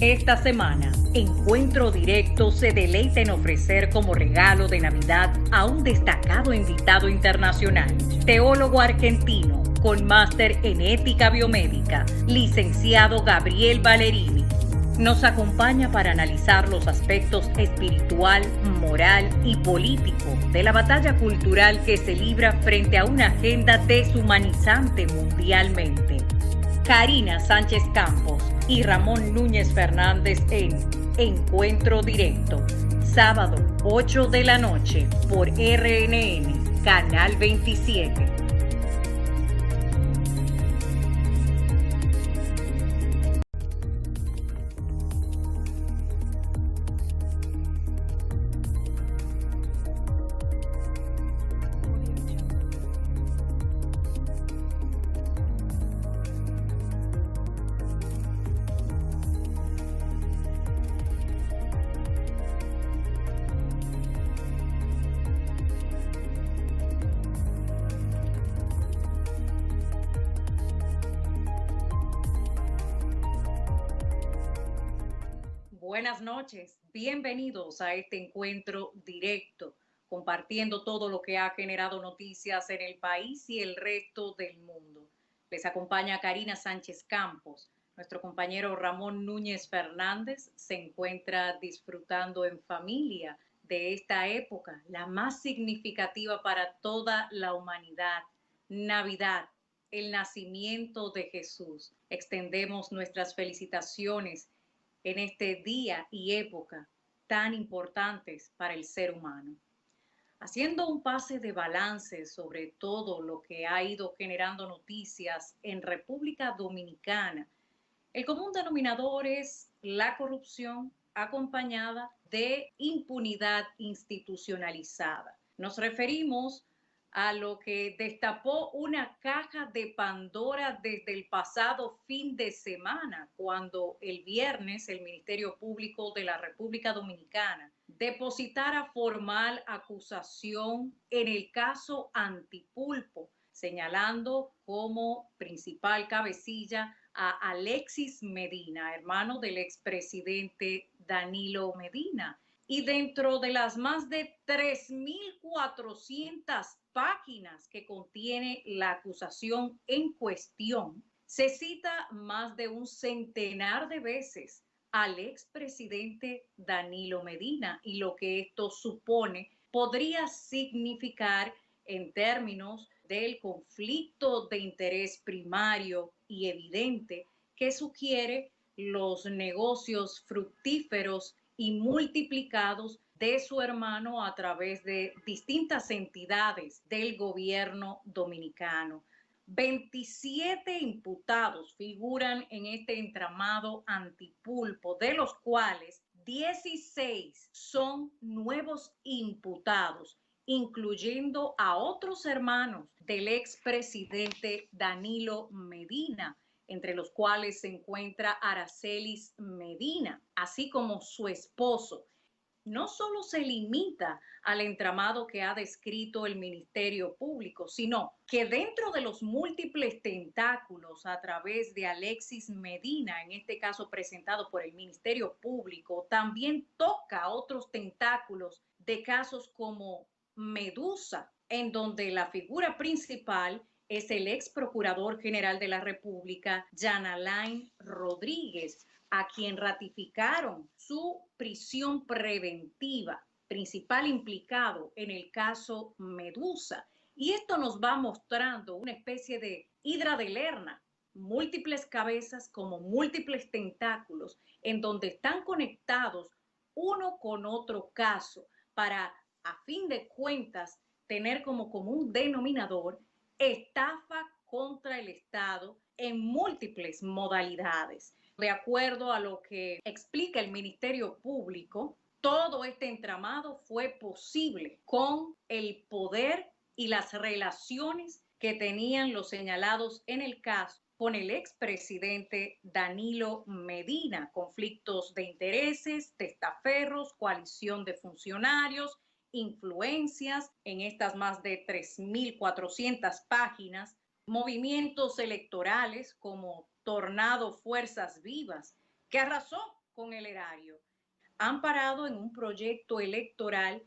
Esta semana, Encuentro Directo se deleita en ofrecer como regalo de Navidad a un destacado invitado internacional, teólogo argentino con máster en ética biomédica, licenciado Gabriel Ballerini. Nos acompaña para analizar los aspectos espiritual, moral y político de la batalla cultural que se libra frente a una agenda deshumanizante mundialmente. Karina Sánchez Campos y Ramón Núñez Fernández en Encuentro Directo, sábado 8 de la noche por RNN, Canal 27. Buenas noches, bienvenidos a este encuentro directo, compartiendo todo lo que ha generado noticias en el país y el resto del mundo. Les acompaña Karina Sánchez Campos. Nuestro compañero Ramón Núñez Fernández se encuentra disfrutando en familia de esta época, la más significativa para toda la humanidad, Navidad, el nacimiento de Jesús. Extendemos nuestras felicitaciones en este día y época tan importantes para el ser humano. Haciendo un pase de balance sobre todo lo que ha ido generando noticias en República Dominicana, el común denominador es la corrupción acompañada de impunidad institucionalizada. Nos referimos a lo que destapó una caja de Pandora desde el pasado fin de semana, cuando el viernes el Ministerio Público de la República Dominicana depositara formal acusación en el caso Antipulpo, señalando como principal cabecilla a Alexis Medina, hermano del expresidente Danilo Medina. Y dentro de las más de 3.400 páginas que contiene la acusación en cuestión, se cita más de un centenar de veces al expresidente Danilo Medina y lo que esto supone podría significar en términos del conflicto de interés primario y evidente que sugiere los negocios fructíferos y multiplicados de su hermano a través de distintas entidades del gobierno dominicano. 27 imputados figuran en este entramado Antipulpo, de los cuales 16 son nuevos imputados, incluyendo a otros hermanos del expresidente Danilo Medina, entre los cuales se encuentra Aracelis Medina, así como su esposo. No solo se limita al entramado que ha descrito el Ministerio Público, sino que dentro de los múltiples tentáculos a través de Alexis Medina, en este caso presentado por el Ministerio Público, también toca otros tentáculos de casos como Medusa, en donde la figura principal es el ex procurador general de la República, Jan Alain Rodríguez, a quien ratificaron su prisión preventiva, principal implicado en el caso Medusa. Y esto nos va mostrando una especie de hidra de Lerna, múltiples cabezas como múltiples tentáculos, en donde están conectados uno con otro caso para, a fin de cuentas, tener como común denominador estafa contra el Estado en múltiples modalidades. De acuerdo a lo que explica el Ministerio Público, todo este entramado fue posible con el poder y las relaciones que tenían los señalados en el caso con el expresidente Danilo Medina, conflictos de intereses, testaferros, coalición de funcionarios, influencias en estas más de 3.400 páginas, movimientos electorales como Tornado Fuerzas Vivas, que arrasó con el erario, amparado en un proyecto electoral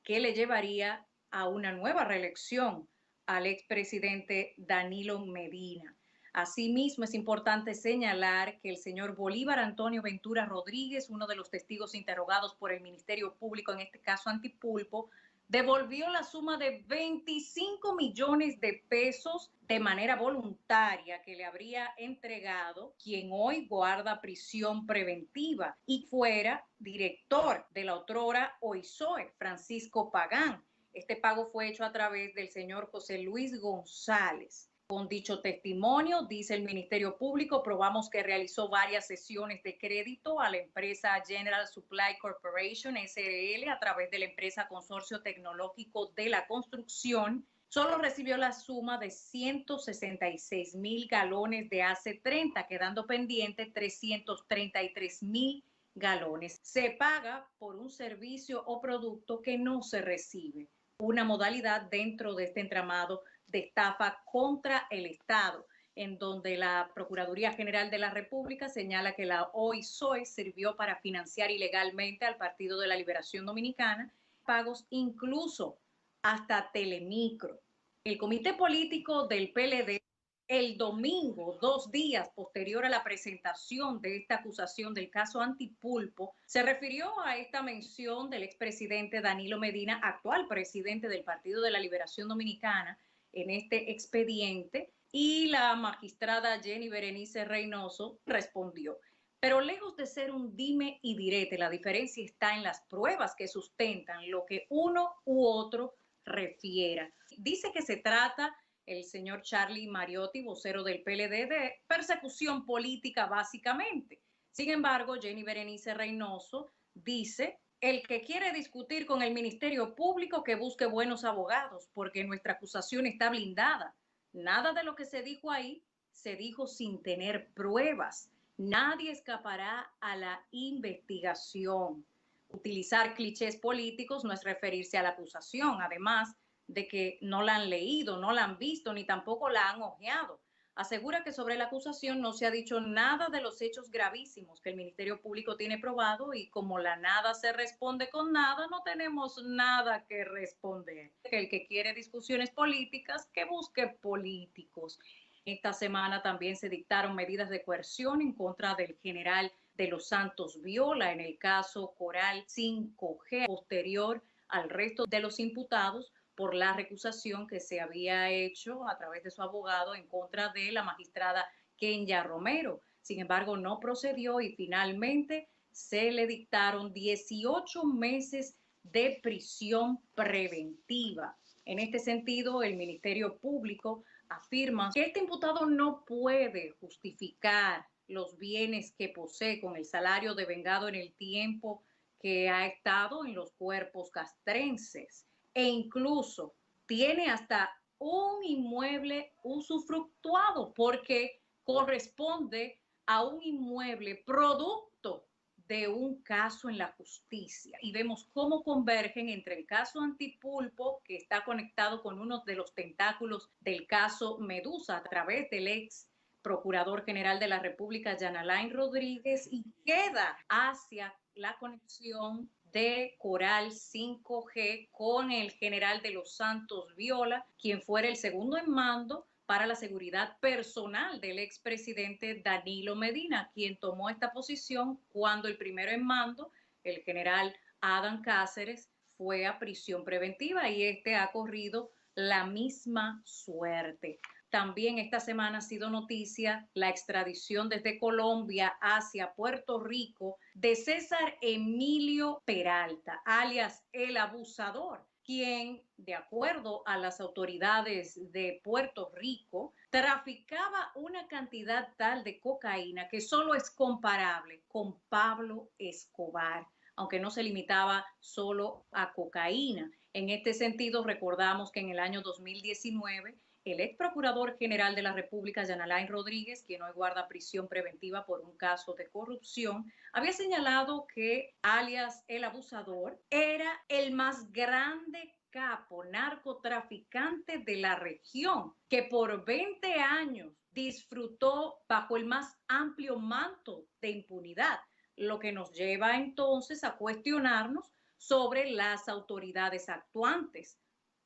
que le llevaría a una nueva reelección al expresidente Danilo Medina. Asimismo, es importante señalar que el señor Bolívar Antonio Ventura Rodríguez, uno de los testigos interrogados por el Ministerio Público, en este caso Antipulpo, devolvió la suma de 25 millones de pesos de manera voluntaria que le habría entregado quien hoy guarda prisión preventiva y fuera director de la otrora OISOE, Francisco Pagán. Este pago fue hecho a través del señor José Luis González. Con dicho testimonio, dice el Ministerio Público, probamos que realizó varias sesiones de crédito a la empresa General Supply Corporation, SRL, a través de la empresa Consorcio Tecnológico de la Construcción. Solo recibió la suma de 166,000 galones de AC30, quedando pendiente 333,000 galones. Se paga por un servicio o producto que no se recibe, una modalidad dentro de este entramado de estafa contra el Estado, en donde la Procuraduría General de la República señala que la OISOE sirvió para financiar ilegalmente al Partido de la Liberación Dominicana, pagos incluso hasta Telemicro. El comité político del PLD, el domingo, 2 días posterior a la presentación de esta acusación del caso Antipulpo, se refirió a esta mención del expresidente Danilo Medina, actual presidente del Partido de la Liberación Dominicana, en este expediente, y la magistrada Jenny Berenice Reynoso respondió. Pero lejos de ser un dime y direte, la diferencia está en las pruebas que sustentan lo que uno u otro refiera. Dice que se trata el señor Charlie Mariotti, vocero del PLD, de persecución política básicamente. Sin embargo, Jenny Berenice Reynoso dice: el que quiere discutir con el Ministerio Público que busque buenos abogados, porque nuestra acusación está blindada. Nada de lo que se dijo ahí se dijo sin tener pruebas. Nadie escapará a la investigación. Utilizar clichés políticos no es referirse a la acusación, además de que no la han leído, no la han visto, ni tampoco la han hojeado. Asegura que sobre la acusación no se ha dicho nada de los hechos gravísimos que el Ministerio Público tiene probado, y como la nada se responde con nada, no tenemos nada que responder. El que quiere discusiones políticas, que busque políticos. Esta semana también se dictaron medidas de coerción en contra del general de los Santos Viola en el caso Coral 5G, posterior al resto de los imputados por la recusación que se había hecho a través de su abogado en contra de la magistrada Kenya Romero. Sin embargo, no procedió y finalmente se le dictaron 18 meses de prisión preventiva. En este sentido, el Ministerio Público afirma que este imputado no puede justificar los bienes que posee con el salario devengado en el tiempo que ha estado en los cuerpos castrenses, e incluso tiene hasta un inmueble usufructuado porque corresponde a un inmueble producto de un caso en la justicia. Y vemos cómo convergen entre el caso Antipulpo, que está conectado con uno de los tentáculos del caso Medusa a través del ex Procurador General de la República, Jan Alain Rodríguez, y queda hacia la conexión de Coral 5G con el general de los Santos Viola, quien fuera el segundo en mando para la seguridad personal del expresidente Danilo Medina, quien tomó esta posición cuando el primero en mando, el general Adán Cáceres, fue a prisión preventiva, y este ha corrido la misma suerte. También esta semana ha sido noticia la extradición desde Colombia hacia Puerto Rico de César Emilio Peralta, alias El Abusador, quien, de acuerdo a las autoridades de Puerto Rico, traficaba una cantidad tal de cocaína que solo es comparable con Pablo Escobar, aunque no se limitaba solo a cocaína. En este sentido, recordamos que en el año 2019, el ex procurador general de la República, Jan Alain Rodríguez, quien hoy guarda prisión preventiva por un caso de corrupción, había señalado que alias El Abusador era el más grande capo narcotraficante de la región, que por 20 años disfrutó bajo el más amplio manto de impunidad. lo que nos lleva entonces a cuestionarnos sobre las autoridades actuantes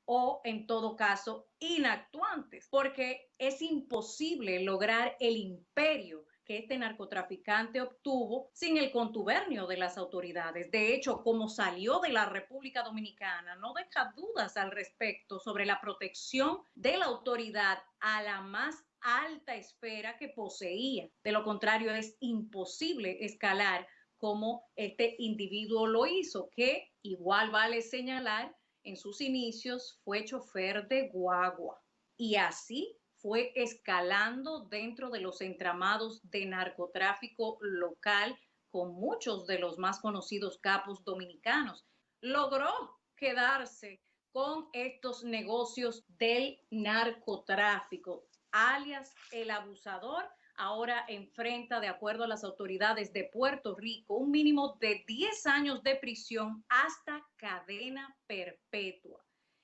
o en todo caso inactuantes, porque es imposible lograr el imperio que este narcotraficante obtuvo sin el contubernio de las autoridades. De hecho, como salió de la República Dominicana, no deja dudas al respecto sobre la protección de la autoridad a la más alta esfera que poseía. De lo contrario, es imposible escalar como este individuo lo hizo, que igual vale señalar, en sus inicios fue chofer de guagua y así fue escalando dentro de los entramados de narcotráfico local con muchos de los más conocidos capos dominicanos. Logró quedarse con estos negocios del narcotráfico, alias el abusador. Ahora enfrenta, de acuerdo a las autoridades de Puerto Rico, un mínimo de 10 años de prisión hasta cadena perpetua.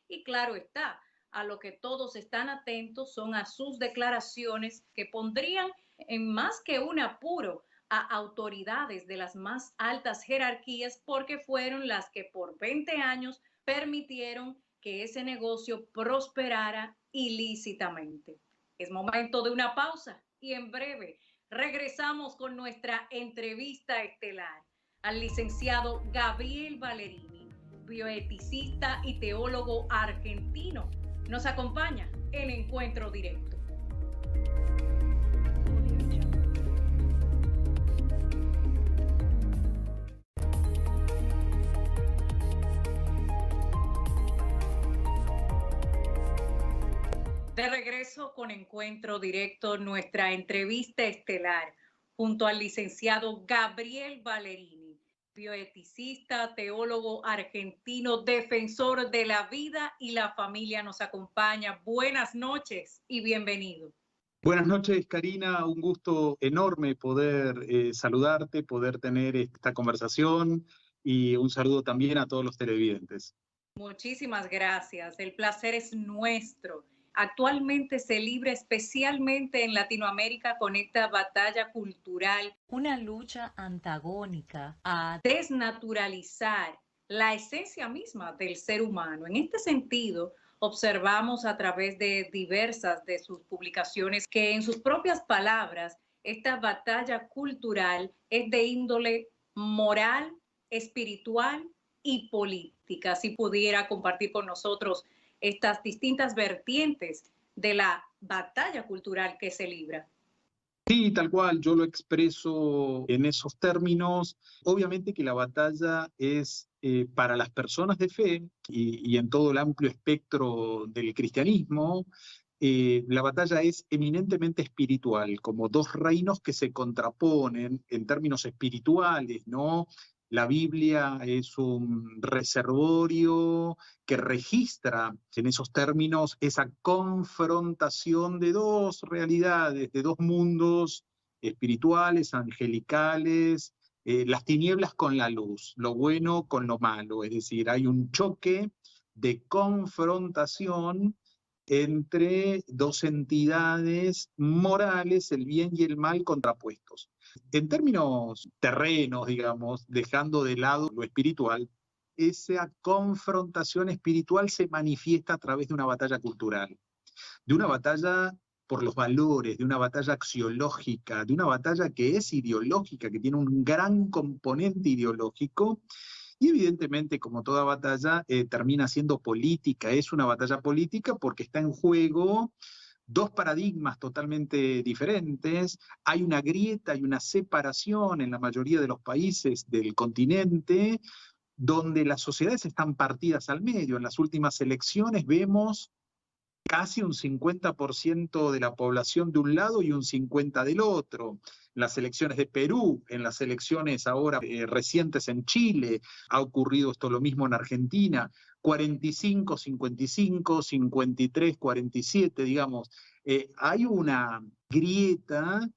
Y claro está, a lo que todos están atentos son a sus declaraciones que pondrían en más que un apuro a autoridades de las más altas jerarquías, porque fueron las que por 20 años permitieron que ese negocio prosperara ilícitamente. Es momento de una pausa y en breve regresamos con nuestra entrevista estelar al licenciado Gabriel Ballerini, bioeticista y teólogo argentino. Nos acompaña en Encuentro Directo. De regreso con Encuentro Directo, nuestra entrevista estelar junto al licenciado Gabriel Ballerini, bioeticista, teólogo argentino, defensor de la vida y la familia, nos acompaña. Buenas noches y bienvenido. Buenas noches, Karina. Un gusto enorme poder saludarte, poder tener esta conversación y un saludo también a todos los televidentes. Muchísimas gracias. El placer es nuestro. Actualmente se libra especialmente en Latinoamérica con esta batalla cultural, una lucha antagónica a desnaturalizar la esencia misma del ser humano. En este sentido, observamos a través de diversas de sus publicaciones que en sus propias palabras, esta batalla cultural es de índole moral, espiritual y política. Si pudiera compartir con nosotros estas distintas vertientes de la batalla cultural que se libra. Sí, tal cual, yo lo expreso en esos términos. Obviamente que la batalla es para las personas de fe y en todo el amplio espectro del cristianismo, la batalla es eminentemente espiritual, como dos reinos que se contraponen en términos espirituales, ¿no? La Biblia es un reservorio que registra en esos términos esa confrontación de dos realidades, de dos mundos espirituales, angelicales, las tinieblas con la luz, lo bueno con lo malo, es decir, hay un choque de confrontación entre dos entidades morales, el bien y el mal, contrapuestos. En términos terrenos, digamos, dejando de lado lo espiritual, esa confrontación espiritual se manifiesta a través de una batalla cultural, de una batalla por los valores, de una batalla axiológica, de una batalla que es ideológica, que tiene un gran componente ideológico. Y evidentemente, como toda batalla, termina siendo política. Es una batalla política porque está en juego dos paradigmas totalmente diferentes. Hay una grieta, hay una separación en la mayoría de los países del continente, donde las sociedades están partidas al medio. En las últimas elecciones vemos casi un 50% de la población de un lado y un 50% del otro. En las elecciones de Perú, en las elecciones ahora recientes en Chile, ha ocurrido esto lo mismo en Argentina, 45, 55, 53, 47, digamos. Hay una grieta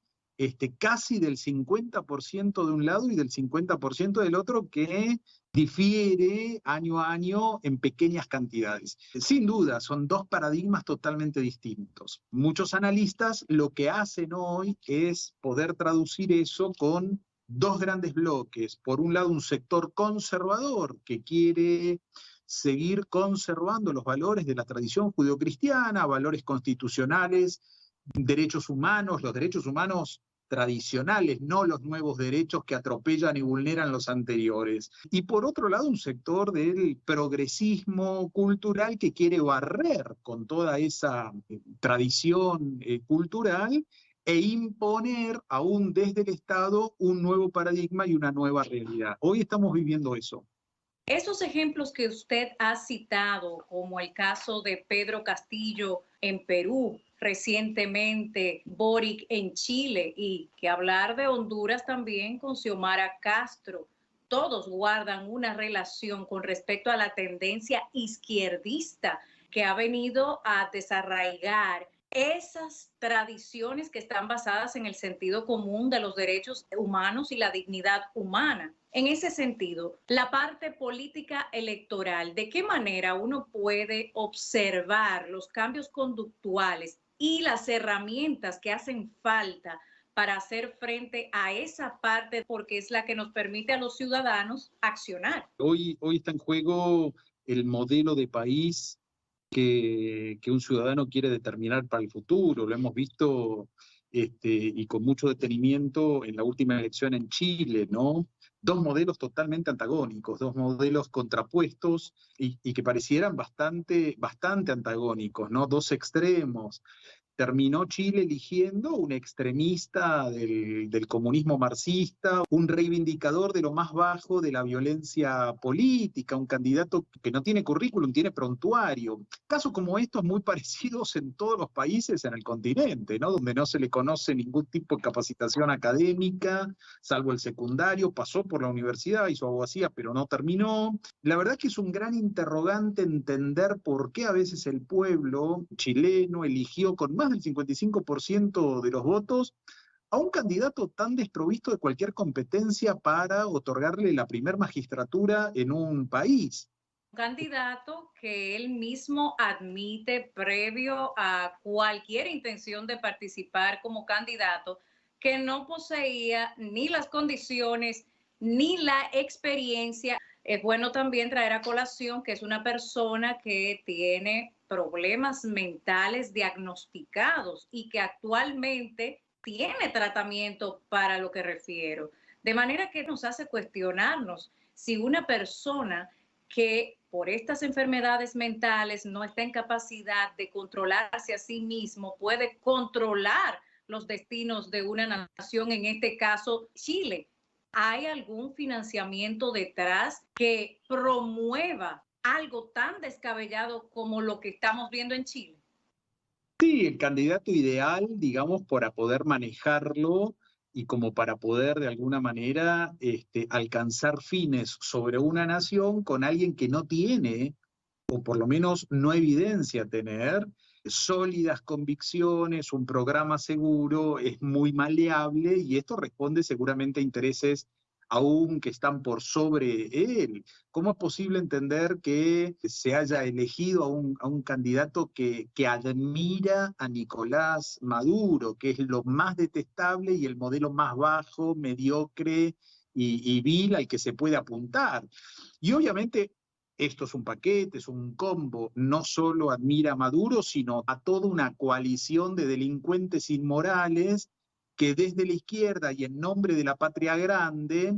casi del 50% de un lado y del 50% del otro que difiere año a año en pequeñas cantidades. Sin duda, son dos paradigmas totalmente distintos. Muchos analistas lo que hacen hoy es poder traducir eso con dos grandes bloques. Por un lado, un sector conservador que quiere seguir conservando los valores de la tradición judeocristiana, valores constitucionales, derechos humanos, los derechos humanos tradicionales, no los nuevos derechos que atropellan y vulneran los anteriores. Y por otro lado, un sector del progresismo cultural que quiere barrer con toda esa tradición cultural e imponer, aún desde el Estado, un nuevo paradigma y una nueva realidad. Hoy estamos viviendo eso. Esos ejemplos que usted ha citado, como el caso de Pedro Castillo en Perú, recientemente Boric en Chile, y que hablar de Honduras también con Xiomara Castro, todos guardan una relación con respecto a la tendencia izquierdista que ha venido a desarraigar esas tradiciones que están basadas en el sentido común de los derechos humanos y la dignidad humana. En ese sentido, la parte política electoral, ¿de qué manera uno puede observar los cambios conductuales y las herramientas que hacen falta para hacer frente a esa parte, porque es la que nos permite a los ciudadanos accionar? Hoy está en juego el modelo de país que un ciudadano quiere determinar para el futuro. Lo hemos visto y con mucho detenimiento en la última elección en Chile, ¿no? Dos modelos totalmente antagónicos, dos modelos contrapuestos y que parecieran bastante antagónicos, ¿no? Dos extremos. Terminó Chile eligiendo un extremista del comunismo marxista, un reivindicador de lo más bajo de la violencia política, un candidato que no tiene currículum, tiene prontuario. Casos como estos muy parecidos en todos los países en el continente, ¿no? Donde no se le conoce ningún tipo de capacitación académica, salvo el secundario, pasó por la universidad, hizo abogacía, pero no terminó. La verdad que es un gran interrogante entender por qué a veces el pueblo chileno eligió con más del 55% de los votos a un candidato tan desprovisto de cualquier competencia para otorgarle la primer magistratura en un país. Un candidato que él mismo admite previo a cualquier intención de participar como candidato, que no poseía ni las condiciones ni la experiencia. Es bueno también traer a colación que es una persona que tiene problemas mentales diagnosticados y que actualmente tiene tratamiento para lo que refiero. De manera que nos hace cuestionarnos si una persona que por estas enfermedades mentales no está en capacidad de controlarse a sí mismo, puede controlar los destinos de una nación, en este caso Chile. ¿Hay algún financiamiento detrás que promueva algo tan descabellado como lo que estamos viendo en Chile? Sí, el candidato ideal, digamos, para poder manejarlo y como para poder de alguna manera alcanzar fines sobre una nación con alguien que no tiene, o por lo menos no evidencia tener, sólidas convicciones, un programa seguro, es muy maleable y esto responde seguramente a intereses aún que están por sobre él. ¿Cómo es posible entender que se haya elegido a un candidato que admira a Nicolás Maduro, que es lo más detestable y el modelo más bajo, mediocre y vil al que se puede apuntar? Y obviamente esto es un paquete, es un combo, no solo admira a Maduro, sino a toda una coalición de delincuentes inmorales que desde la izquierda y en nombre de la patria grande,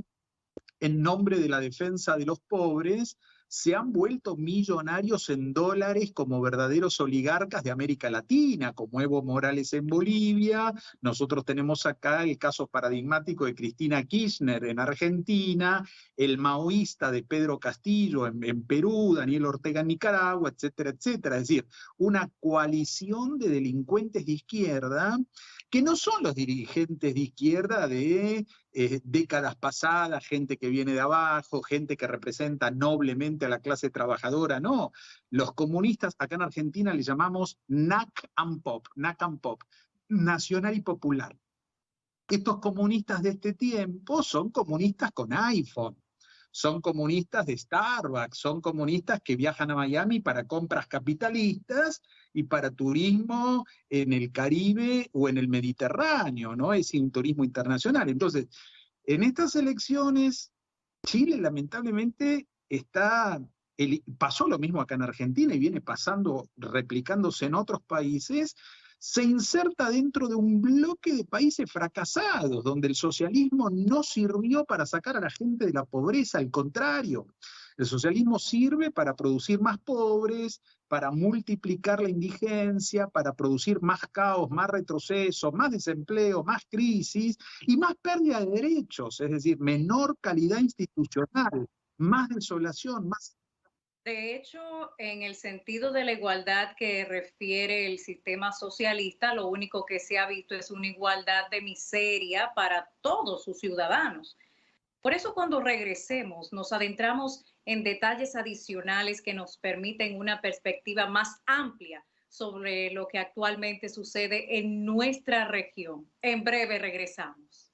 en nombre de la defensa de los pobres, se han vuelto millonarios en dólares como verdaderos oligarcas de América Latina, como Evo Morales en Bolivia. Nosotros tenemos acá el caso paradigmático de Cristina Kirchner en Argentina, el maoísta de Pedro Castillo en Perú, Daniel Ortega en Nicaragua, etcétera, etcétera. Es decir, una coalición de delincuentes de izquierda que no son los dirigentes de izquierda de décadas pasadas, gente que viene de abajo, gente que representa noblemente a la clase trabajadora, no. Los comunistas acá en Argentina le llamamos NAC and Pop, nacional y popular. Estos comunistas de este tiempo son comunistas con iPhone, son comunistas de Starbucks, son comunistas que viajan a Miami para compras capitalistas y para turismo en el Caribe o en el Mediterráneo, ¿no? Es un turismo internacional. Entonces, En estas elecciones, Chile lamentablemente pasó lo mismo acá en Argentina y viene pasando, replicándose en otros países, se inserta dentro de un bloque de países fracasados, donde el socialismo no sirvió para sacar a la gente de la pobreza, al contrario, el socialismo sirve para producir más pobres, para multiplicar la indigencia, para producir más caos, más retroceso, más desempleo, más crisis y más pérdida de derechos, es decir, menor calidad institucional, más desolación, más... De hecho, en el sentido de la igualdad que refiere el sistema socialista, lo único que se ha visto es una igualdad de miseria para todos sus ciudadanos. Por eso cuando regresemos nos adentramos en detalles adicionales que nos permiten una perspectiva más amplia sobre lo que actualmente sucede en nuestra región. En breve regresamos.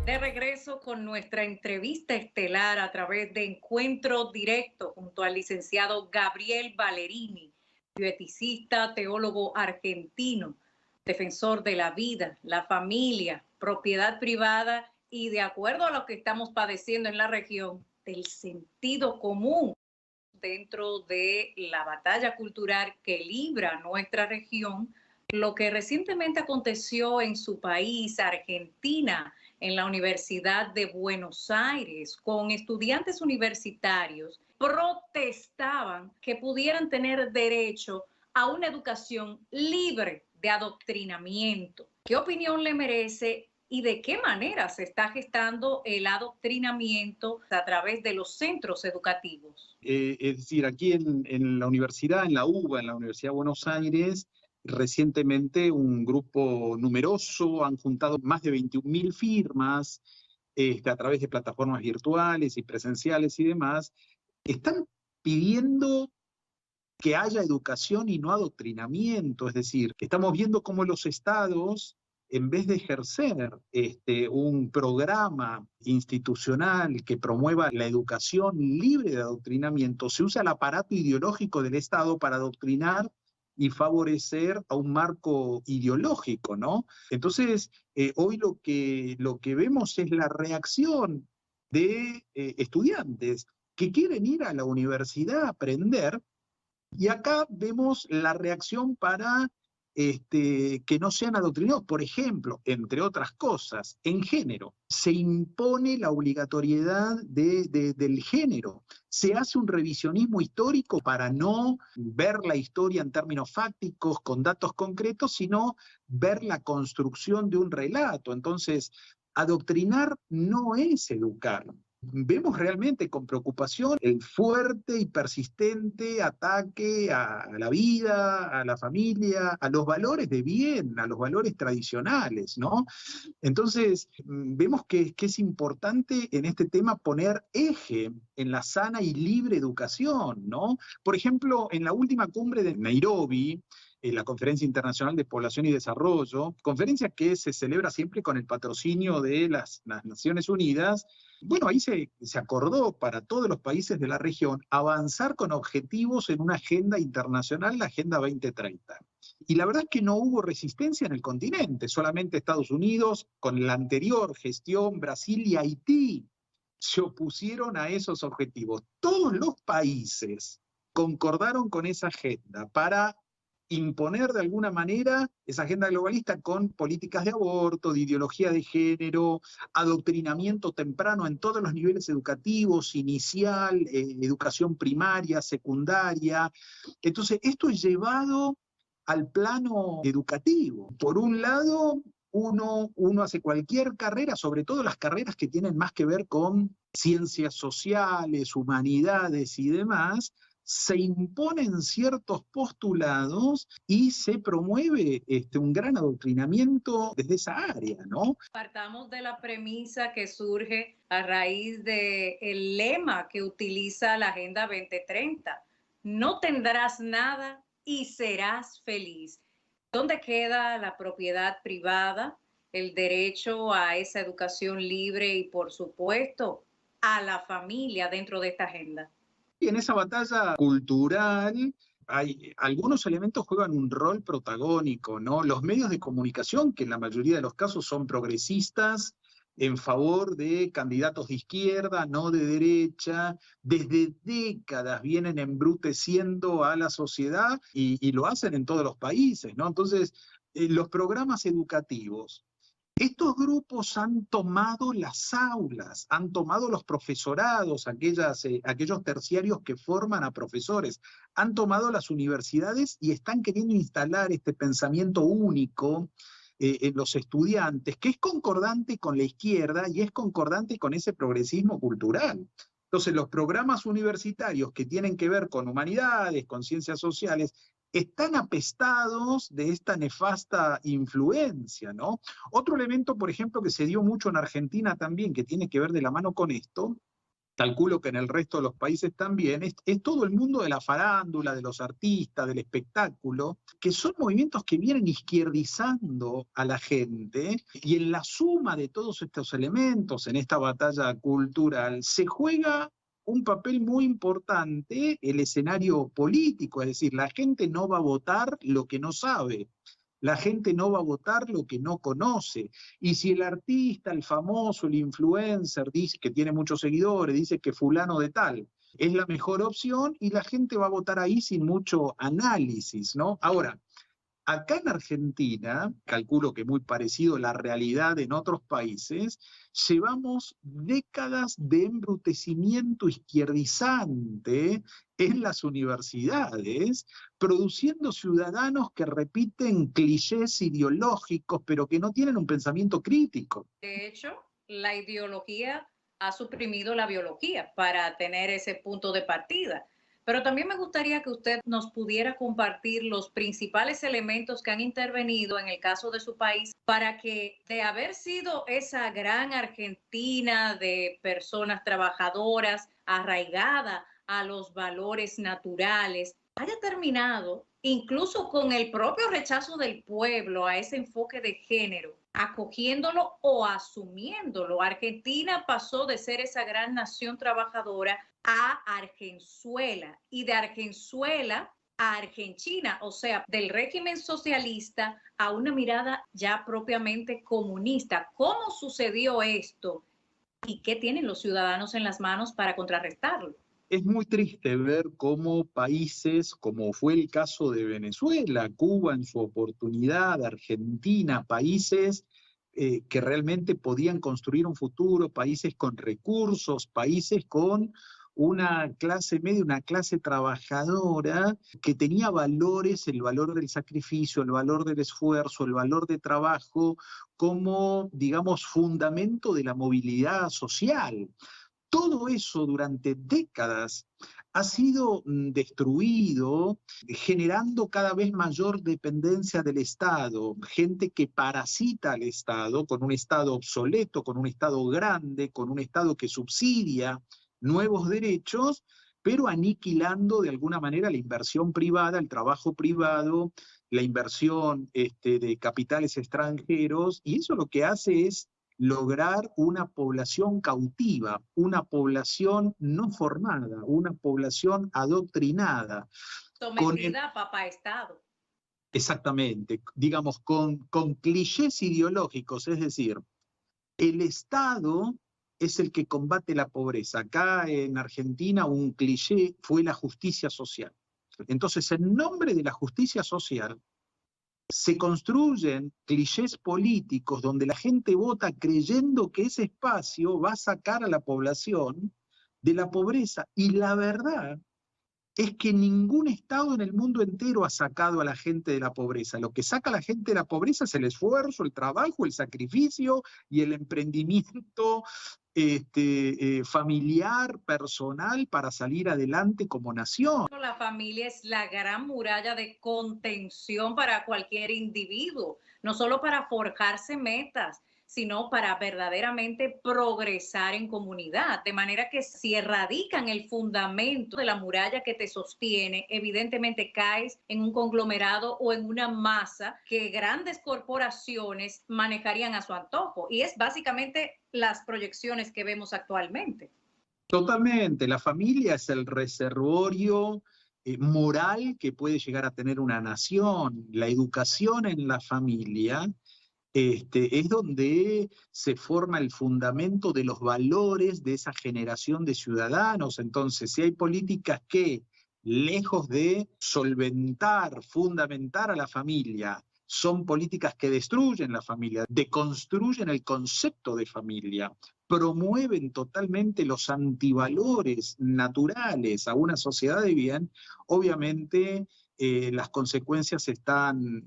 De regreso con nuestra entrevista estelar a través de Encuentro Directo junto al licenciado Gabriel Ballerini, bioeticista, teólogo argentino, defensor de la vida, la familia, propiedad privada y, de acuerdo a lo que estamos padeciendo en la región, del sentido común dentro de la batalla cultural que libra nuestra región, lo que recientemente aconteció en su país, Argentina, en la Universidad de Buenos Aires, con estudiantes universitarios, protestaban que pudieran tener derecho a una educación libre de adoctrinamiento. ¿Qué opinión le merece y de qué manera se está gestando el adoctrinamiento a través de los centros educativos? Es decir, aquí en la universidad, en la UBA, en la Universidad de Buenos Aires, recientemente un grupo numeroso han juntado más de 21.000 firmas a través de plataformas virtuales y presenciales y demás, están pidiendo que haya educación y no adoctrinamiento, es decir, estamos viendo cómo los estados, en vez de ejercer un programa institucional que promueva la educación libre de adoctrinamiento, se usa el aparato ideológico del Estado para adoctrinar y favorecer a un marco ideológico, ¿no? Entonces, hoy lo que vemos es la reacción de estudiantes que quieren ir a la universidad a aprender, y acá vemos la reacción para que no sean adoctrinados. Por ejemplo, entre otras cosas, en género, se impone la obligatoriedad del género. Se hace un revisionismo histórico para no ver la historia en términos fácticos, con datos concretos, sino ver la construcción de un relato. Entonces, adoctrinar no es educar. Vemos realmente con preocupación el fuerte y persistente ataque a la vida, a la familia, a los valores de bien, a los valores tradicionales, ¿no? Entonces, vemos que es importante en este tema poner eje en la sana y libre educación, ¿no? Por ejemplo, en la última cumbre de Nairobi, en la Conferencia Internacional de Población y Desarrollo, conferencia que se celebra siempre con el patrocinio de las Naciones Unidas. Bueno, ahí se acordó para todos los países de la región avanzar con objetivos en una agenda internacional, la Agenda 2030. Y la verdad es que no hubo resistencia en el continente, solamente Estados Unidos, con la anterior gestión, Brasil y Haití se opusieron a esos objetivos. Todos los países concordaron con esa agenda para imponer de alguna manera esa agenda globalista con políticas de aborto, de ideología de género, adoctrinamiento temprano en todos los niveles educativos, inicial, educación primaria, secundaria. Entonces, esto es llevado al plano educativo. Por un lado, uno hace cualquier carrera, sobre todo las carreras que tienen más que ver con ciencias sociales, humanidades y demás, se imponen ciertos postulados y se promueve un gran adoctrinamiento desde esa área, ¿no? Partamos de la premisa que surge a raíz del lema que utiliza la Agenda 2030. No tendrás nada y serás feliz. ¿Dónde queda la propiedad privada, el derecho a esa educación libre y, por supuesto, a la familia dentro de esta agenda? Y en esa batalla cultural algunos elementos juegan un rol protagónico, ¿no? Los medios de comunicación, que en la mayoría de los casos son progresistas, en favor de candidatos de izquierda, no de derecha, desde décadas vienen embruteciendo a la sociedad y lo hacen en todos los países, ¿no? Entonces, los programas educativos, estos grupos han tomado las aulas, han tomado los profesorados, aquellos terciarios que forman a profesores, han tomado las universidades y están queriendo instalar este pensamiento único en los estudiantes, que es concordante con la izquierda y es concordante con ese progresismo cultural. Entonces, los programas universitarios que tienen que ver con humanidades, con ciencias sociales, están apestados de esta nefasta influencia, ¿no? Otro elemento, por ejemplo, que se dio mucho en Argentina también, que tiene que ver de la mano con esto, calculo que en el resto de los países también, es todo el mundo de la farándula, de los artistas, del espectáculo, que son movimientos que vienen izquierdizando a la gente, y en la suma de todos estos elementos, en esta batalla cultural, se juega un papel muy importante el escenario político, es decir, la gente no va a votar lo que no sabe. La gente no va a votar lo que no conoce. Y si el artista, el famoso, el influencer, dice que tiene muchos seguidores, dice que fulano de tal es la mejor opción, y la gente va a votar ahí sin mucho análisis, ¿no? Ahora, acá en Argentina, calculo que muy parecido a la realidad en otros países, llevamos décadas de embrutecimiento izquierdizante en las universidades, produciendo ciudadanos que repiten clichés ideológicos, pero que no tienen un pensamiento crítico. De hecho, la ideología ha suprimido la biología para tener ese punto de partida. Pero también me gustaría que usted nos pudiera compartir los principales elementos que han intervenido en el caso de su país para que, de haber sido esa gran Argentina de personas trabajadoras, arraigada a los valores naturales, haya terminado incluso con el propio rechazo del pueblo a ese enfoque de género, acogiéndolo o asumiéndolo. Argentina pasó de ser esa gran nación trabajadora a Argenzuela, y de Argenzuela a Argentina, o sea, del régimen socialista a una mirada ya propiamente comunista. ¿Cómo sucedió esto y qué tienen los ciudadanos en las manos para contrarrestarlo? Es muy triste ver cómo países, como fue el caso de Venezuela, Cuba en su oportunidad, Argentina, países que realmente podían construir un futuro, países con recursos, países con una clase media, una clase trabajadora que tenía valores, el valor del sacrificio, el valor del esfuerzo, el valor de trabajo, como, digamos, fundamento de la movilidad social. Todo eso durante décadas ha sido destruido, generando cada vez mayor dependencia del Estado, gente que parasita al Estado, con un Estado obsoleto, con un Estado grande, con un Estado que subsidia nuevos derechos, pero aniquilando de alguna manera la inversión privada, el trabajo privado, la inversión de capitales extranjeros, y eso lo que hace es lograr una población cautiva, una población no formada, una población adoctrinada. Sometida a papá Estado. Exactamente, digamos, con clichés ideológicos, es decir, el Estado es el que combate la pobreza. Acá en Argentina un cliché fue la justicia social. Entonces, en nombre de la justicia social, se construyen clichés políticos donde la gente vota creyendo que ese espacio va a sacar a la población de la pobreza. Y la verdad es que ningún Estado en el mundo entero ha sacado a la gente de la pobreza. Lo que saca a la gente de la pobreza es el esfuerzo, el trabajo, el sacrificio y el emprendimiento familiar, personal, para salir adelante como nación. La familia es la gran muralla de contención para cualquier individuo, no solo para forjarse metas, sino para verdaderamente progresar en comunidad. De manera que si erradican el fundamento de la muralla que te sostiene, evidentemente caes en un conglomerado o en una masa que grandes corporaciones manejarían a su antojo. Y es básicamente las proyecciones que vemos actualmente. Totalmente, la familia es el reservorio moral que puede llegar a tener una nación. La educación en la familia es donde se forma el fundamento de los valores de esa generación de ciudadanos. Entonces, si hay políticas que, lejos de solventar, fundamentar a la familia, son políticas que destruyen la familia, deconstruyen el concepto de familia, promueven totalmente los antivalores naturales a una sociedad de bien, obviamente las consecuencias están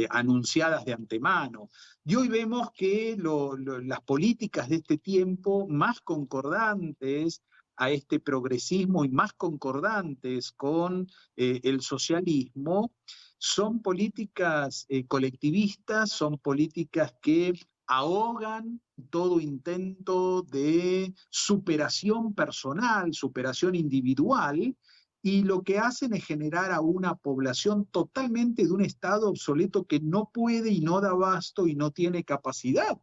anunciadas de antemano. Y hoy vemos que las políticas de este tiempo más concordantes a este progresismo y más concordantes con el socialismo son políticas colectivistas, son políticas que ahogan todo intento de superación personal, superación individual, y lo que hacen es generar a una población totalmente de un estado obsoleto que no puede y no da abasto y no tiene capacidad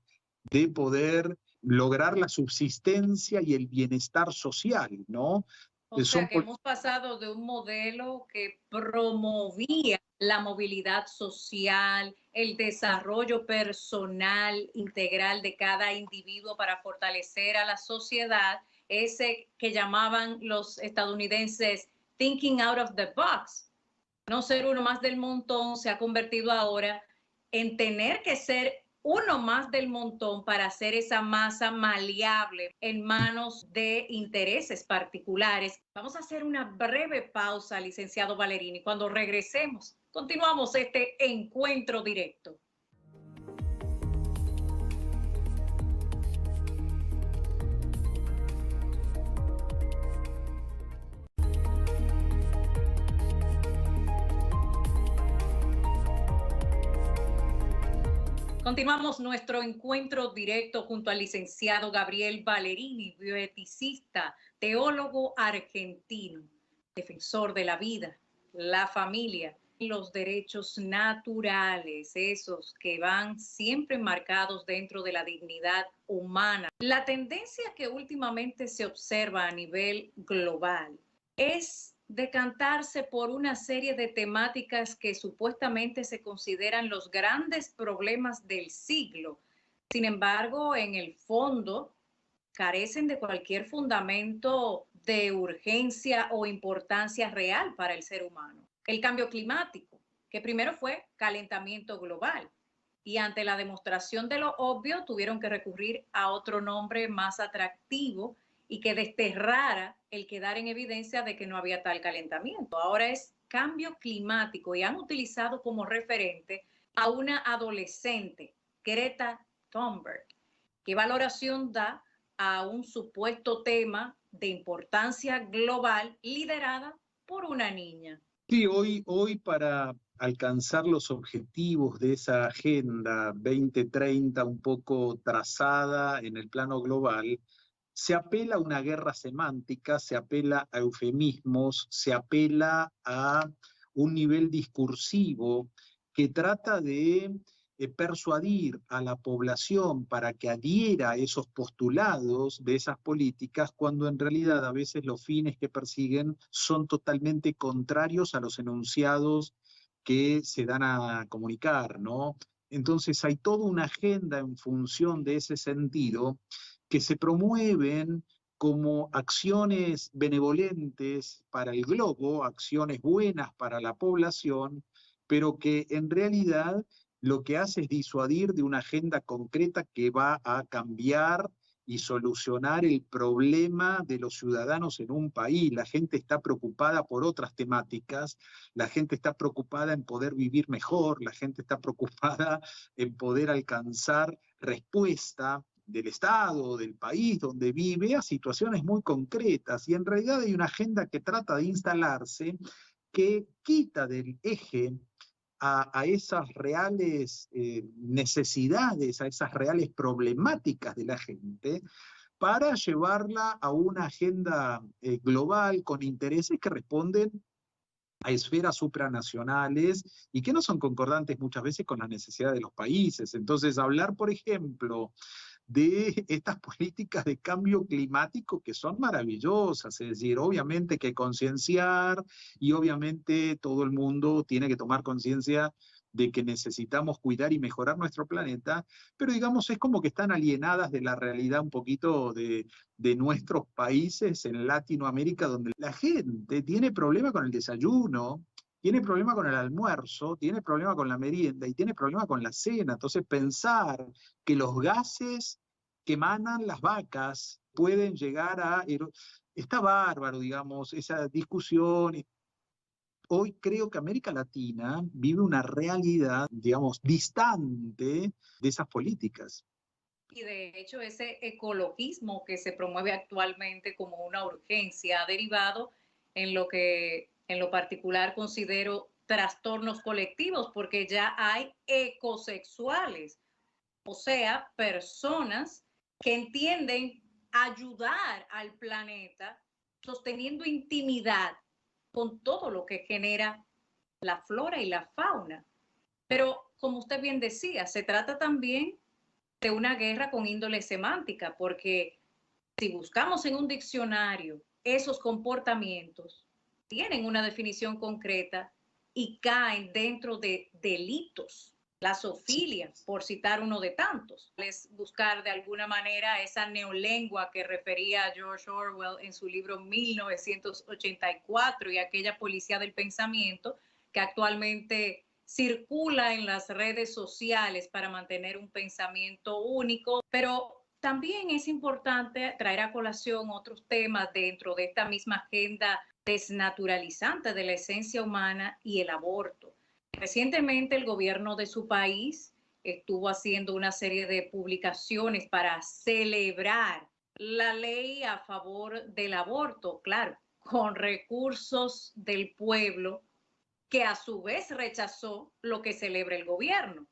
de poder lograr la subsistencia y el bienestar social, ¿no? O sea que hemos pasado de un modelo que promovía la movilidad social, el desarrollo personal integral de cada individuo para fortalecer a la sociedad, ese que llamaban los estadounidenses thinking out of the box, no ser uno más del montón, se ha convertido ahora en tener que ser uno más del montón para hacer esa masa maleable en manos de intereses particulares. Vamos a hacer una breve pausa, licenciado Ballerini. Cuando regresemos, continuamos este encuentro directo. Continuamos nuestro encuentro directo junto al licenciado Gabriel Ballerini, bioeticista, teólogo argentino, defensor de la vida, la familia y los derechos naturales, esos que van siempre marcados dentro de la dignidad humana. La tendencia que últimamente se observa a nivel global es decantarse por una serie de temáticas que supuestamente se consideran los grandes problemas del siglo. Sin embargo, en el fondo, carecen de cualquier fundamento de urgencia o importancia real para el ser humano. El cambio climático, que primero fue calentamiento global, y ante la demostración de lo obvio tuvieron que recurrir a otro nombre más atractivo y que desterrara el quedar en evidencia de que no había tal calentamiento. Ahora es cambio climático y han utilizado como referente a una adolescente, Greta Thunberg. ¿Qué valoración da a un supuesto tema de importancia global liderada por una niña? Sí, hoy para alcanzar los objetivos de esa Agenda 2030 un poco trazada en el plano global, se apela a una guerra semántica, se apela a eufemismos, se apela a un nivel discursivo que trata de persuadir a la población para que adhiera a esos postulados de esas políticas, cuando en realidad a veces los fines que persiguen son totalmente contrarios a los enunciados que se dan a comunicar, ¿no? Entonces hay toda una agenda en función de ese sentido que se promueven como acciones benevolentes para el globo, acciones buenas para la población, pero que en realidad lo que hace es disuadir de una agenda concreta que va a cambiar y solucionar el problema de los ciudadanos en un país. La gente está preocupada por otras temáticas, la gente está preocupada en poder vivir mejor, la gente está preocupada en poder alcanzar respuesta del Estado, del país donde vive, a situaciones muy concretas. Y en realidad hay una agenda que trata de instalarse, que quita del eje a esas reales necesidades, a esas reales problemáticas de la gente, para llevarla a una agenda global con intereses que responden a esferas supranacionales y que no son concordantes muchas veces con las necesidades de los países. Entonces, hablar, por ejemplo, de estas políticas de cambio climático que son maravillosas. Es decir, obviamente que concienciar y obviamente todo el mundo tiene que tomar conciencia de que necesitamos cuidar y mejorar nuestro planeta, pero digamos es como que están alienadas de la realidad un poquito de nuestros países en Latinoamérica, donde la gente tiene problema con el desayuno, tiene problema con el almuerzo, tiene problema con la merienda y tiene problema con la cena. Entonces pensar que los gases que emanan las vacas pueden llegar a... Está bárbaro, digamos, esa discusión. Hoy creo que América Latina vive una realidad, digamos, distante de esas políticas. Y de hecho, ese ecologismo que se promueve actualmente como una urgencia ha derivado en lo que en lo particular considero trastornos colectivos, porque ya hay ecosexuales, o sea, personas que entienden ayudar al planeta sosteniendo intimidad con todo lo que genera la flora y la fauna. Pero como usted bien decía, se trata también de una guerra con índole semántica, porque si buscamos en un diccionario esos comportamientos, tienen una definición concreta y caen dentro de delitos. La zoofilia, por citar uno de tantos, es buscar de alguna manera esa neolengua que refería a George Orwell en su libro 1984 y aquella policía del pensamiento que actualmente circula en las redes sociales para mantener un pensamiento único, pero también es importante traer a colación otros temas dentro de esta misma agenda desnaturalizante de la esencia humana y el aborto. Recientemente el gobierno de su país estuvo haciendo una serie de publicaciones para celebrar la ley a favor del aborto, claro, con recursos del pueblo, que a su vez rechazó lo que celebra el gobierno.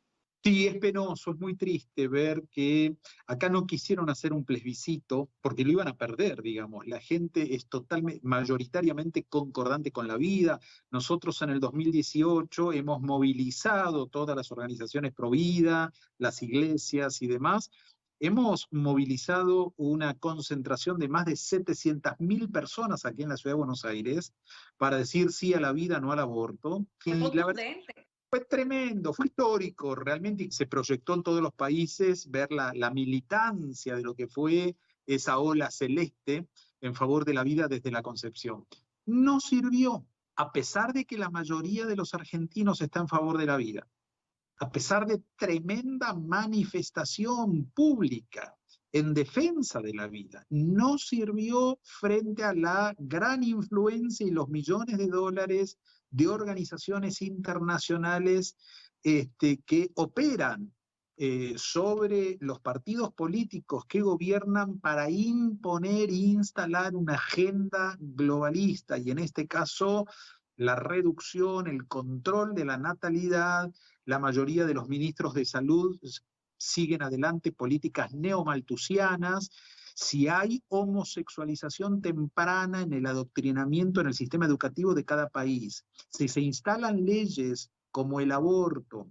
Sí, es penoso, es muy triste ver que acá no quisieron hacer un plebiscito porque lo iban a perder, digamos. La gente es totalmente, mayoritariamente concordante con la vida. Nosotros en el 2018 hemos movilizado todas las organizaciones pro vida, las iglesias y demás. Hemos movilizado una concentración de más de 700.000 personas aquí en la ciudad de Buenos Aires para decir sí a la vida, no al aborto. Fue Y la verdad contundente. fue tremendo, fue histórico, realmente se proyectó en todos los países ver la militancia de lo que fue esa ola celeste en favor de la vida desde la concepción. No sirvió, a pesar de que la mayoría de los argentinos está en favor de la vida, a pesar de tremenda manifestación pública en defensa de la vida, no sirvió frente a la gran influencia y los millones de dólares de organizaciones internacionales que operan sobre los partidos políticos que gobiernan para imponer e instalar una agenda globalista y en este caso la reducción, el control de la natalidad. La mayoría de los ministros de salud siguen adelante políticas neomalthusianas. Si hay homosexualización temprana en el adoctrinamiento en el sistema educativo de cada país, si se instalan leyes como el aborto,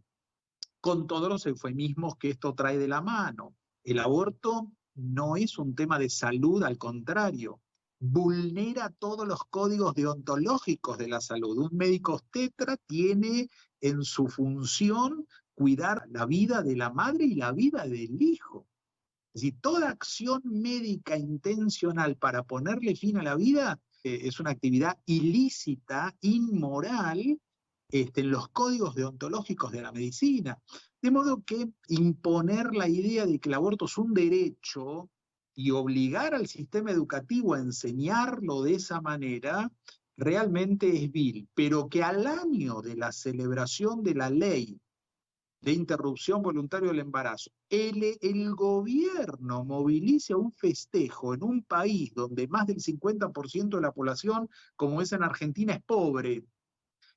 con todos los eufemismos que esto trae de la mano, el aborto no es un tema de salud, al contrario, vulnera todos los códigos deontológicos de la salud. Un médico obstetra tiene en su función cuidar la vida de la madre y la vida del hijo. Es decir, toda acción médica intencional para ponerle fin a la vida es una actividad ilícita, inmoral, en los códigos deontológicos de la medicina. De modo que imponer la idea de que el aborto es un derecho y obligar al sistema educativo a enseñarlo de esa manera realmente es vil, pero que al año de la celebración de la ley de interrupción voluntaria del embarazo, el gobierno moviliza un festejo en un país donde más del 50% de la población, como es en Argentina, es pobre,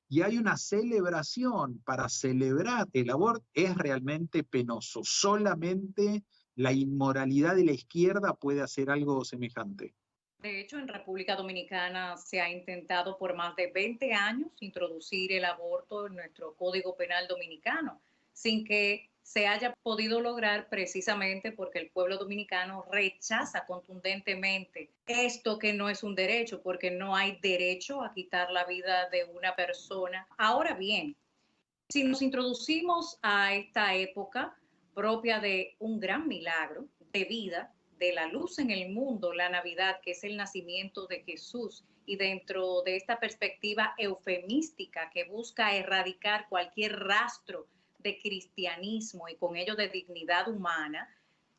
y hay una celebración para celebrar el aborto, es realmente penoso. Solamente la inmoralidad de la izquierda puede hacer algo semejante. De hecho, en República Dominicana se ha intentado por más de 20 años introducir el aborto en nuestro Código Penal dominicano, sin que se haya podido lograr precisamente porque el pueblo dominicano rechaza contundentemente esto que no es un derecho, porque no hay derecho a quitar la vida de una persona. Ahora bien, si nos introducimos a esta época propia de un gran milagro de vida, de la luz en el mundo, la Navidad, que es el nacimiento de Jesús, y dentro de esta perspectiva eufemística que busca erradicar cualquier rastro de cristianismo y con ello de dignidad humana,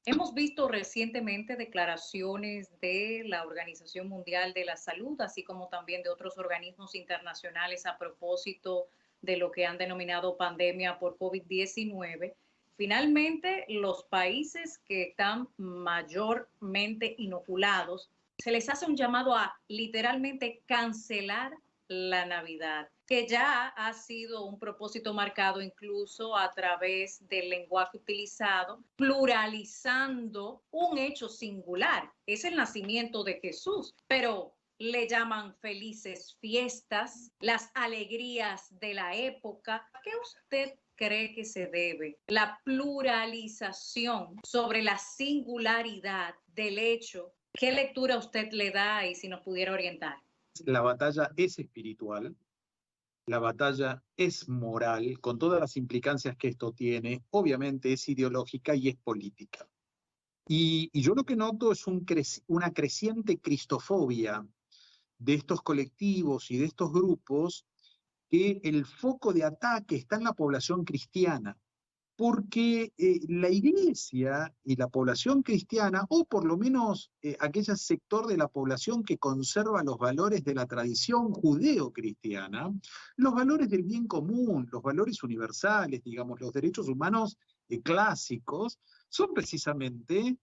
hemos visto recientemente declaraciones de la Organización Mundial de la Salud, así como también de otros organismos internacionales a propósito de lo que han denominado pandemia por COVID-19. Finalmente, los países que están mayormente inoculados, se les hace un llamado a literalmente cancelar la Navidad, que ya ha sido un propósito marcado incluso a través del lenguaje utilizado, pluralizando un hecho singular, es el nacimiento de Jesús, pero le llaman felices fiestas, las alegrías de la época. ¿A qué usted cree que se debe la pluralización sobre la singularidad del hecho? ¿Qué lectura usted le da y si nos pudiera orientar? La batalla es espiritual, la batalla es moral, con todas las implicancias que esto tiene, obviamente es ideológica y es política. Y yo lo que noto es una creciente cristofobia de estos colectivos y de estos grupos, que el foco de ataque está en la población cristiana, porque la iglesia y la población cristiana, o por lo menos aquel sector de la población que conserva los valores de la tradición judeo-cristiana, los valores del bien común, los valores universales, digamos, los derechos humanos clásicos, son precisamente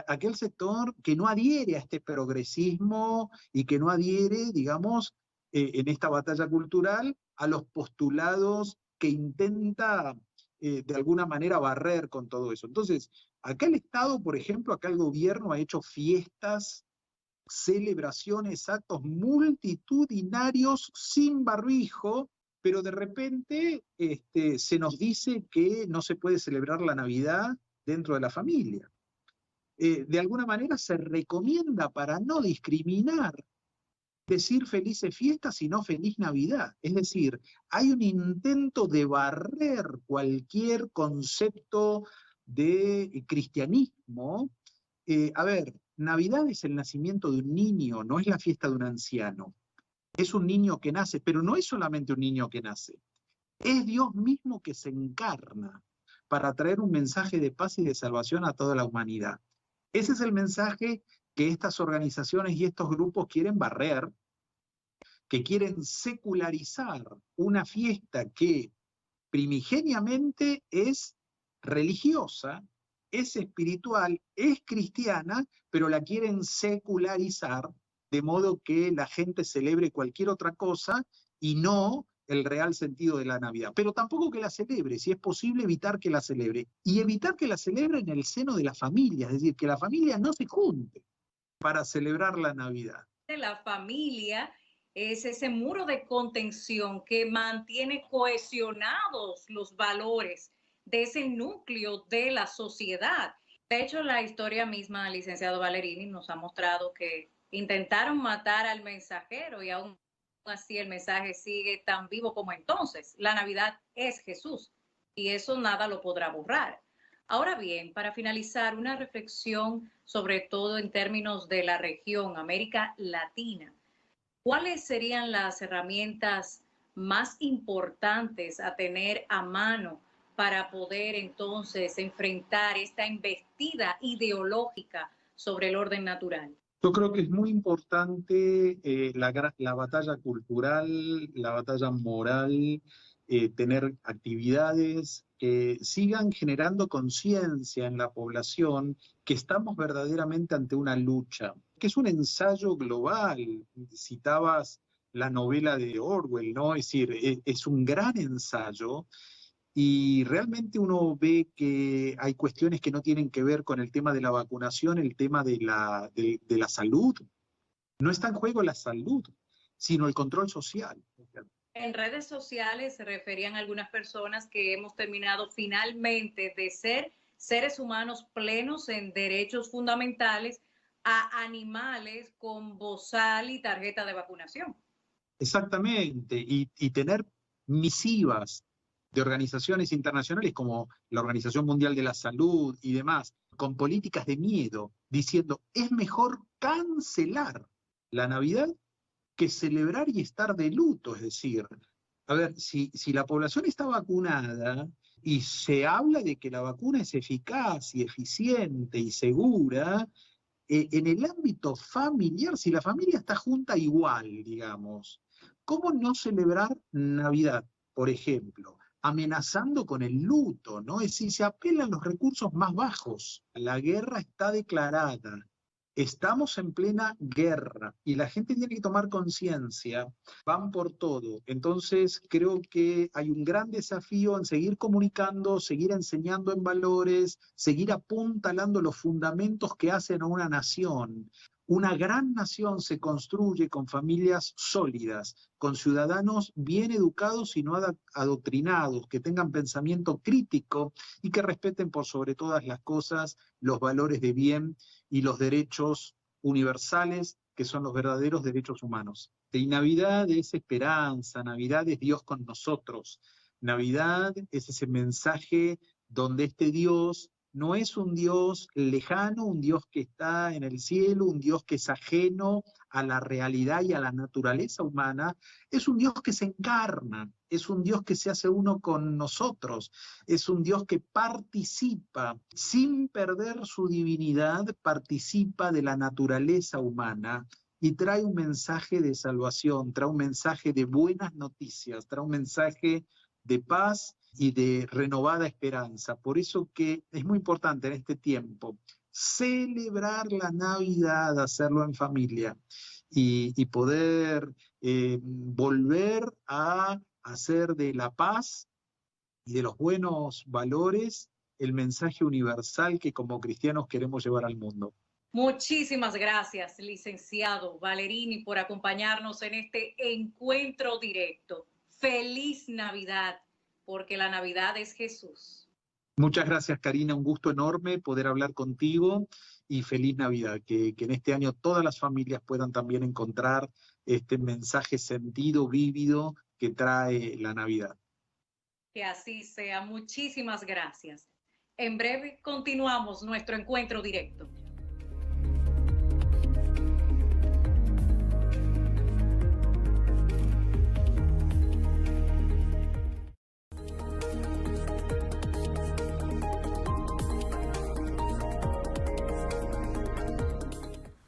aquel sector que no adhiere a este progresismo y que no adhiere, digamos, en esta batalla cultural a los postulados que intenta de alguna manera barrer con todo eso. Entonces, acá el Estado, por ejemplo, acá el gobierno ha hecho fiestas, celebraciones, actos multitudinarios sin barbijo, pero de repente se nos dice que no se puede celebrar la Navidad dentro de la familia. De alguna manera se recomienda, para no discriminar, decir felices fiestas y no feliz Navidad. Es decir, hay un intento de barrer cualquier concepto de cristianismo. A ver, Navidad es el nacimiento de un niño, no es la fiesta de un anciano. Es un niño que nace, pero no es solamente un niño que nace. Es Dios mismo que se encarna para traer un mensaje de paz y de salvación a toda la humanidad. Ese es el mensaje que estas organizaciones y estos grupos quieren barrer, que quieren secularizar una fiesta que primigeniamente es religiosa, es espiritual, es cristiana, pero la quieren secularizar de modo que la gente celebre cualquier otra cosa y no el real sentido de la Navidad. Pero tampoco que la celebre, si es posible evitar que la celebre. Y evitar que la celebre en el seno de la familia, es decir, que la familia no se junte para celebrar la Navidad. La familia es ese muro de contención que mantiene cohesionados los valores de ese núcleo de la sociedad. De hecho, la historia misma, licenciado Valerini, nos ha mostrado que intentaron matar al mensajero y aún así el mensaje sigue tan vivo como entonces. La Navidad es Jesús y eso nada lo podrá borrar. Ahora bien, para finalizar, una reflexión sobre todo en términos de la región, América Latina. ¿Cuáles serían las herramientas más importantes a tener a mano para poder entonces enfrentar esta embestida ideológica sobre el orden natural? Yo creo que es muy importante la batalla cultural, la batalla moral, tener actividades que sigan generando conciencia en la población que estamos verdaderamente ante una lucha, que es un ensayo global. Citabas la novela de Orwell, ¿no? Es decir, es un gran ensayo. Y realmente uno ve que hay cuestiones que no tienen que ver con el tema de la vacunación, el tema de la salud. No está en juego la salud, sino el control social. En redes sociales se referían a algunas personas que hemos terminado finalmente de ser seres humanos plenos en derechos fundamentales a animales con bozal y tarjeta de vacunación. Exactamente, y tener misivas de organizaciones internacionales como la Organización Mundial de la Salud y demás, con políticas de miedo, diciendo es mejor cancelar la Navidad que celebrar y estar de luto. Es decir, a ver, si la población está vacunada y se habla de que la vacuna es eficaz y eficiente y segura, en el ámbito familiar, si la familia está junta igual, digamos, ¿cómo no celebrar Navidad, por ejemplo? Amenazando con el luto, ¿no? Es decir, se apelan los recursos más bajos. La guerra está declarada. Estamos en plena guerra y la gente tiene que tomar conciencia, van por todo. Entonces creo que hay un gran desafío en seguir comunicando, seguir enseñando en valores, seguir apuntalando los fundamentos que hacen a una nación. Una gran nación se construye con familias sólidas, con ciudadanos bien educados y no adoctrinados, que tengan pensamiento crítico y que respeten por sobre todas las cosas los valores de bien y los derechos universales, que son los verdaderos derechos humanos. Y Navidad es esperanza, Navidad es Dios con nosotros, Navidad es ese mensaje donde este Dios no es un Dios lejano, un Dios que está en el cielo, un Dios que es ajeno a la realidad y a la naturaleza humana, es un Dios que se encarna, es un Dios que se hace uno con nosotros, es un Dios que participa, sin perder su divinidad, participa de la naturaleza humana y trae un mensaje de salvación, trae un mensaje de buenas noticias, trae un mensaje de paz y de renovada esperanza. Por eso que es muy importante en este tiempo celebrar la Navidad, hacerlo en familia y poder volver a hacer de la paz y de los buenos valores el mensaje universal que como cristianos queremos llevar al mundo. Muchísimas gracias, licenciado Valerini, por acompañarnos en este encuentro directo. Feliz Navidad, porque la Navidad es Jesús. Muchas gracias, Karina, un gusto enorme poder hablar contigo y feliz Navidad, que en este año todas las familias puedan también encontrar este mensaje sentido, vívido que trae la Navidad. Que así sea. Muchísimas gracias. En breve continuamos nuestro encuentro directo.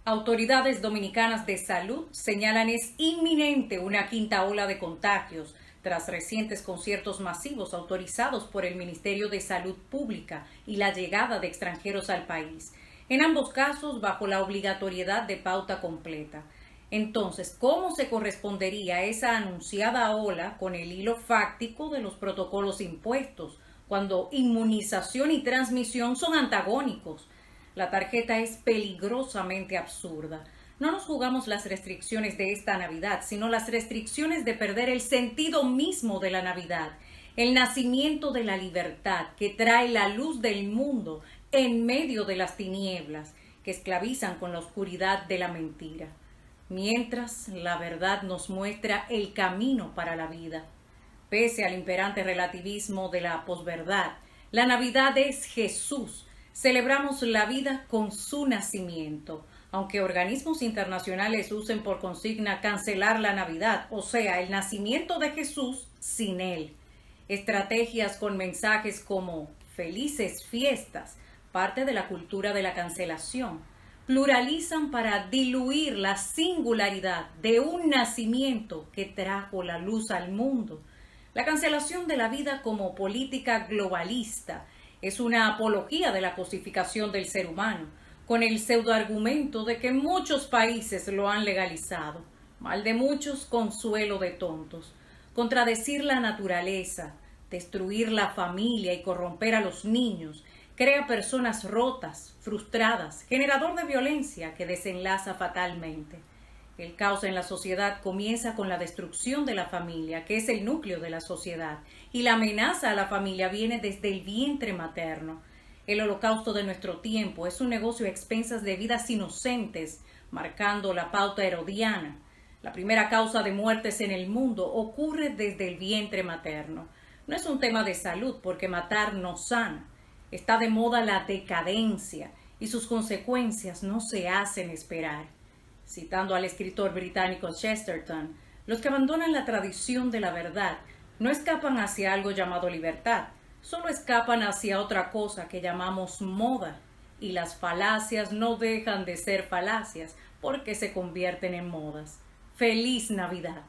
Autoridades dominicanas de salud señalan es inminente una quinta ola de contagios tras recientes conciertos masivos autorizados por el Ministerio de Salud Pública y la llegada de extranjeros al país, en ambos casos bajo la obligatoriedad de pauta completa. Entonces, ¿cómo se correspondería esa anunciada ola con el hilo fáctico de los protocolos impuestos, cuando inmunización y transmisión son antagónicos? La tarjeta es peligrosamente absurda. No nos jugamos las restricciones de esta Navidad, sino las restricciones de perder el sentido mismo de la Navidad, el nacimiento de la libertad que trae la luz del mundo en medio de las tinieblas que esclavizan con la oscuridad de la mentira, mientras la verdad nos muestra el camino para la vida. Pese al imperante relativismo de la posverdad, la Navidad es Jesús. Celebramos la vida con su nacimiento, aunque organismos internacionales usen por consigna cancelar la Navidad, o sea, el nacimiento de Jesús sin él. Estrategias con mensajes como felices fiestas, parte de la cultura de la cancelación, pluralizan para diluir la singularidad de un nacimiento que trajo la luz al mundo. La cancelación de la vida como política globalista es una apología de la cosificación del ser humano, con el pseudoargumento de que muchos países lo han legalizado. Mal de muchos, consuelo de tontos. Contradecir la naturaleza, destruir la familia y corromper a los niños, crea personas rotas, frustradas, generador de violencia que desenlaza fatalmente. El caos en la sociedad comienza con la destrucción de la familia, que es el núcleo de la sociedad, y la amenaza a la familia viene desde el vientre materno. El holocausto de nuestro tiempo es un negocio a expensas de vidas inocentes, marcando la pauta herodiana. La primera causa de muertes en el mundo ocurre desde el vientre materno. No es un tema de salud, porque matar no sana. Está de moda la decadencia y sus consecuencias no se hacen esperar. Citando al escritor británico Chesterton, los que abandonan la tradición de la verdad no escapan hacia algo llamado libertad, solo escapan hacia otra cosa que llamamos moda, y las falacias no dejan de ser falacias porque se convierten en modas. ¡Feliz Navidad!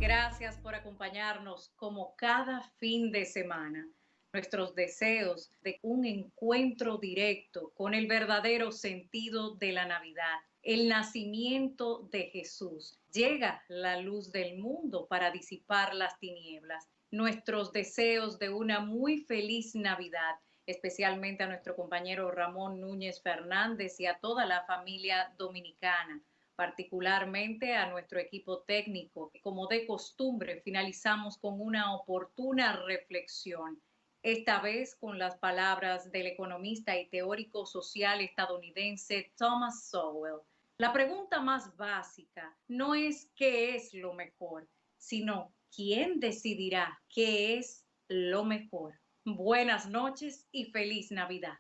Gracias por acompañarnos como cada fin de semana. Nuestros deseos de un encuentro directo con el verdadero sentido de la Navidad, el nacimiento de Jesús. Llega la luz del mundo para disipar las tinieblas. Nuestros deseos de una muy feliz Navidad, especialmente a nuestro compañero Ramón Núñez Fernández y a toda la familia dominicana, particularmente a nuestro equipo técnico. Como de costumbre, finalizamos con una oportuna reflexión, esta vez con las palabras del economista y teórico social estadounidense Thomas Sowell. La pregunta más básica no es qué es lo mejor, sino quién decidirá qué es lo mejor. Buenas noches y feliz Navidad.